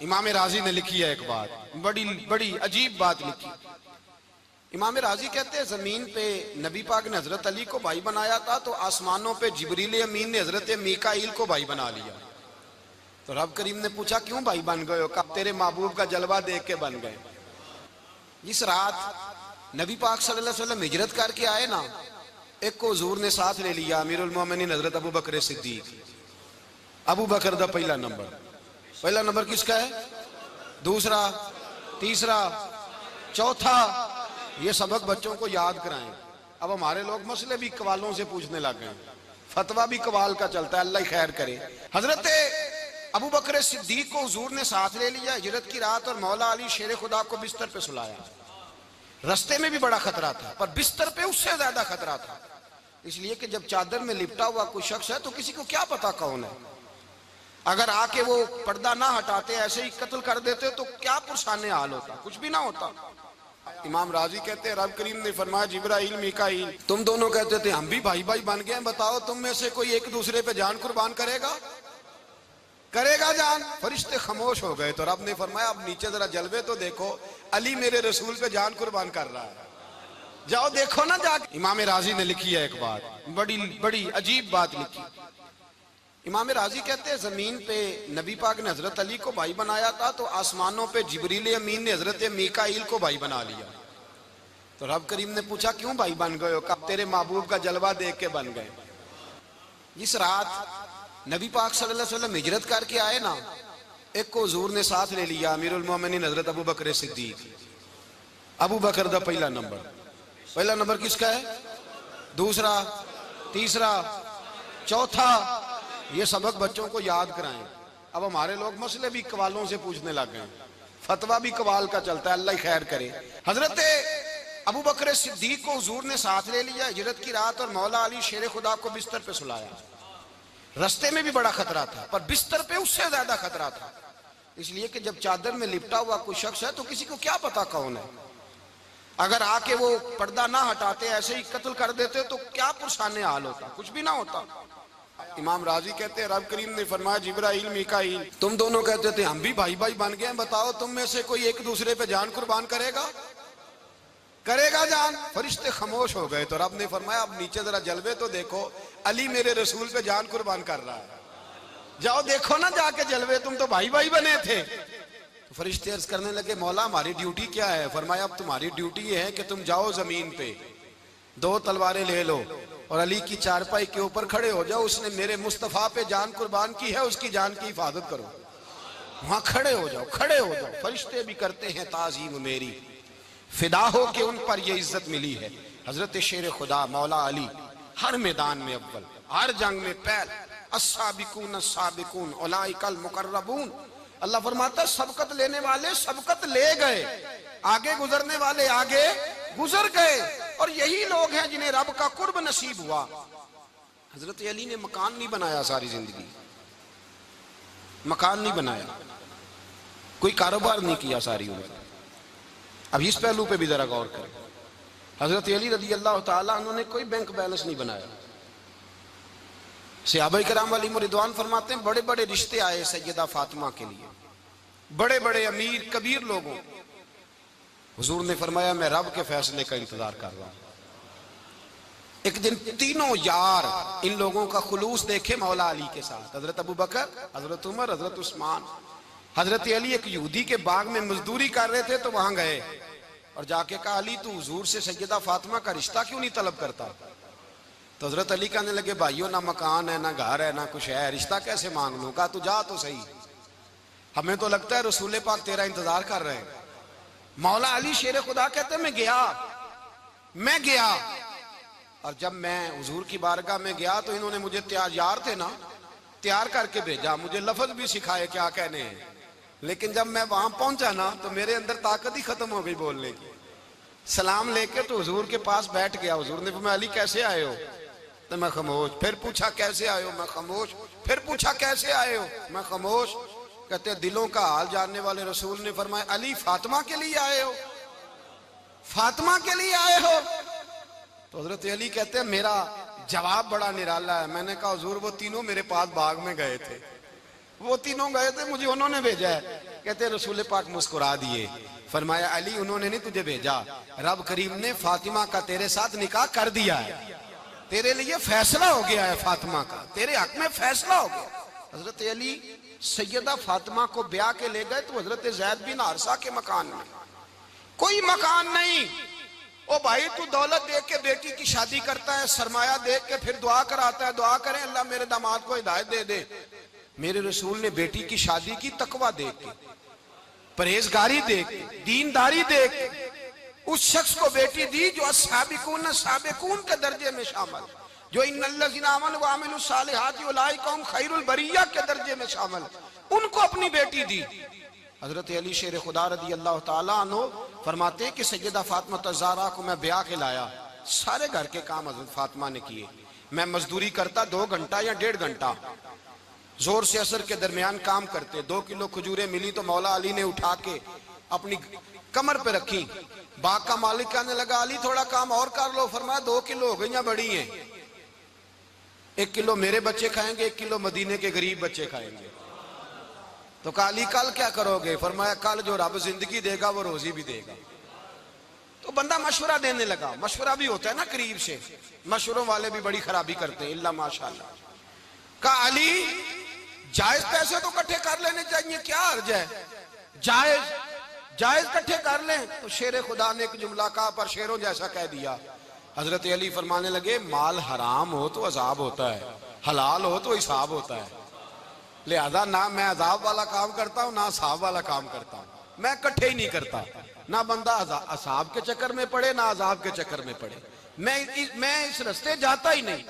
इमाम राजी ने लिखी है एक बात, बड़ी बड़ी अजीब बात लिखी। इमाम राजी कहते हैं जमीन पे नबी पाक ने हजरत अली को भाई बनाया था, तो आसमानों पे जिब्रील अमीन ने हजरत मीकाईल को भाई बना लिया। तो रब करीम ने पूछा क्यों भाई बन गए हो? कब तेरे महबूब का जलवा देख के बन गए। जिस रात नबी पाक सल्लल्लाहु अलैहि वसल्लम हिजरत करके आए ना, एक को हुजूर ने साथ ले लिया, अमीरुल मोमिनीन हजरत अबू बकर सिद्दीक। अबू बकर दा पहला नंबर किसका है? दूसरा, तीसरा, चौथा। ये सबक बच्चों को याद कराएं। अब हमारे लोग मसले भी कवालों से पूछने लग गए, फतवा भी कवाल का चलता है, अल्लाह खैर करे। हजरत अबू बकर सिद्दीक को हुजूर ने साथ ले लिया हिजरत की रात, और मौला अली शेर खुदा को बिस्तर पे सुलाया। रस्ते में भी बड़ा खतरा था, पर बिस्तर पे उससे ज्यादा खतरा था, इसलिए कि जब चादर में लिपटा हुआ कोई शख्स है तो किसी को क्या पता कौन है। अगर आके वो पर्दा ना हटाते, ऐसे ही कत्ल कर देते, तो क्या पुरसाने हाल होता, कुछ भी ना होता। इमाम राजी कहते हैं रब करीम ने फरमाया जिब्राइल मीकाईल तुम दोनों कहते थे हम भी भाई भाई बन गए, बताओ तुम में से कोई एक दूसरे पे जान कुर्बान करेगा जान? फरिश्ते खामोश हो गए। तो रब ने फरमाया अब नीचे जरा जलवे तो देखो, अली मेरे रसूल पे जान कुर्बान कर रहा है, जाओ देखो ना जाके। इमाम राजी ने लिखी है एक बात, बड़ी बड़ी अजीब बात लिखी। इमाम राजी कहते हैं जमीन पे नबी पाक ने हजरत अली को भाई बनाया था, तो आसमानों पे जिब्रील अमीन ने हजरत मीकाईल को भाई बना लिया। तो रब करीम ने पूछा क्यों भाई बन गए हो? कब तेरे महबूब का जलवा देख के बन गए। जिस रात नबी पाक सल्लल्लाहु अलैहि वसल्लम हिजरत करके आए ना, एक को हुजूर ने साथ ले लिया, अमीरुल मोमिनीन हजरत अबू बकर सिद्दीक। अबू बकर दा पहला नंबर किसका है? दूसरा, तीसरा, चौथा। ये सबक बच्चों को याद कराएं। अब हमारे लोग मसले भी कवालों से पूछने लग गए, फतवा भी कवाल का चलता है, अल्लाह खैर करे। हजरत अबू बकर सिद्दीक को हुजूर ने साथ ले लिया हिजरत की रात, और मौला अली शेर खुदा को बिस्तर पे सुलाया। रस्ते में भी बड़ा खतरा था, पर बिस्तर पे उससे ज्यादा खतरा था, इसलिए कि जब चादर में लिपटा हुआ कोई शख्स है तो किसी को क्या पता कौन है। अगर आके वो पर्दा ना हटाते, ऐसे ही कत्ल कर देते, तो क्या पुरसाने हाल होता, कुछ भी ना होता। इमाम राजी कहते हैं रब करीम ने फरमाया जिब्राइल मीकाईल तुम दोनों कहते थे हम भी भाई भाई बन गए, बताओ तुम में से कोई एक दूसरे पे जान कुर्बान करेगा जान? फरिश्ते खामोश हो गए। तो रब ने फरमाया अब नीचे जरा जलवे तो देखो, अली मेरे रसूल पे जान कुर्बान कर रहा है, जाओ देखो ना जाके जलवे, तुम तो भाई भाई बने थे। तो फरिश्ते अर्ज करने लगे मौला हमारी ड्यूटी क्या है? फरमाया अब तुम्हारी ड्यूटी ये है कि तुम जाओ जमीन पे, दो तलवारें ले लो और अली की चारपाई के ऊपर खड़े हो जाओ, उसने मेरे मुस्तफा पे जान कुर्बान की है, उसकी जान की हिफाजत करो। वहां खड़े हो जाओ। फरिश्ते भी करते हैं ताजीम मेरी, फिदा हो के उन पर ये इज्जत मिली है। हजरत शेर खुदा मौला अली हर मैदान में अव्वल, हर जंग में पहल। अस्साबिकून अस्साबिकून उलाइकल मुकर्रबून। अल्लाह फरमाता सबकत लेने वाले सबकत ले गए, आगे गुजरने वाले आगे गुजर गए, और यही लोग हैं जिन्हें रब का कुर्ब नसीब हुआ। हजरत अली ने मकान नहीं बनाया, सारी जिंदगी मकान नहीं बनाया, कोई कारोबार नहीं किया सारी उम्र। अब इस पहलू पे भी जरा गौर करें। हजरत अली रज़ी अल्लाह ताला उन्होंने कोई बैंक बैलेंस नहीं बनाया। सहाबा किराम वाली रिदवान फरमाते हैं बड़े बड़े रिश्ते आए सैयदा फातिमा के लिए, बड़े बड़े अमीर कबीर लोगों। हुजूर ने फरमाया मैं रब के फैसले का इंतजार कर रहा हूं। एक दिन तीनों यार इन लोगों का खुलूस देखे मौला अली के साथ, हजरत अबू बकर, हजरत उमर, हजरत उस्मान। हजरत अली एक यहूदी के बाग में मजदूरी कर रहे थे, तो वहां गए और जाके कहा अली तू हुजूर से सैयदा फातिमा का रिश्ता क्यों नहीं तलब करता? तो हजरत अली कहने लगे भाइयों ना मकान है ना घर है ना कुछ है, रिश्ता कैसे मांग लूं? कहा तू जा तो सही, हमें तो लगता है रसूल पाक तेरा इंतजार कर रहे हैं। मौला अली शेर खुदा कहते मैं गया और जब मैं हुजूर की बारगाह में गया तो इन्होंने मुझे यार थे ना तैयार करके भेजा, मुझे लफ्ज भी सिखाए क्या कहने हैं, लेकिन जब मैं वहां पहुंचा ना तो मेरे अंदर ताकत ही खत्म हो गई बोलने की। सलाम लेके तो हुजूर के पास बैठ गया। हुजूर ने पूछा अली कैसे आए हो? तो मैं खामोश। फिर पूछा कैसे आए हो? मैं खामोश। फिर पूछा कैसे आए हो? मैं खामोश। कहते दिलों का हाल जानने वाले रसूल ने फरमाया अली फातिमा के लिए आए हो? फातिमा के लिए आए हो? तो हजरत अली कहते हैं मेरा जवाब बड़ा निराला है। मैंने कहा हुजूर वो तीनों मेरे पास बाग में गए थे, वो तीनों गए थे, मुझे उन्होंने भेजा है। कहते रसूल पाक मुस्कुरा दिए, फरमाया अली उन्होंने नहीं तुझे भेजा, रब करीम ने फातिमा का तेरे साथ निकाह कर दिया है, तेरे लिए फैसला हो गया है, फातिमा का तेरे हक में फैसला हो गया। हजरत अली सैयदा फातिमा को ब्याह के ले गए तो हजरत ज़ैद बिन हारिसा के मकान में, कोई मकान नहीं। ओ भाई तू दौलत देख के बेटी की शादी करता है, सरमाया देख के फिर दुआ कराता है, दुआ करें अल्लाह मेरे दामाद को हिदायत दे दे। मेरे रसूल ने बेटी की शादी की तकवा देख के, परहेजगारी देख के, दीनदारी देख के उस शख्स को बेटी दी जो अस्साबिकून साबिकून के दर्जे में शामिल, जो इन्नल्लज़ीना आमनू व अमिलुस सालिहाति उलाइका हुम खैरुल बरिया के दर्जे में शामिल, उनको अपनी बेटी दी। हजरत अली शेर खुदा रदी अल्लाह ताला अन्हु फरमाते कि सैयदा फातिमा ज़हरा को मैं ब्याह के लाया, सारे घर के काम हजरत फातिमा ने किए, मैं मजदूरी करता 2 घंटा या 1.5 घंटा, जोर से असर के दरमियान काम करते। 2 किलो खजूरें मिली तो मौला अली ने उठा के अपनी कमर पे रखी, बाग का मालिक कहने लगा अली थोड़ा काम और कर लो, फरमाया 2 किलो हो गई बड़ी हैं, 1 किलो मेरे बच्चे खाएंगे, 1 किलो मदीने के गरीब बच्चे खाएंगे। तो कहा अली कल क्या करोगे, फरमाया कल जो रब जिंदगी देगा वो रोजी भी देगा। तो बंदा मशवरा देने लगा, मशवरा भी होता है ना करीब से, मशवरों वाले भी बड़ी खराबी करते हैं इल्ला माशाअल्लाह। कहा अली जायज पैसे तो इकट्ठे कर लेने चाहिए, क्या अर्ज है, जायज जायज इकट्ठे कर लें। तो शेर खुदा ने एक जुमला कहा पर शेरों जैसा कह दिया। हजरत अली फरमाने लगे माल हराम हो तो अजाब होता है, हलाल हो तो हिसाब होता है, लिहाजा ना मैं अजाब वाला काम करता हूँ ना हिसाब वाला काम करता हूँ, मैं इकट्ठे ही नहीं करता, ना बंदा असाब के चक्कर में पड़े ना अजाब के चक्कर में पड़े, मैं इस रास्ते जाता ही नहीं।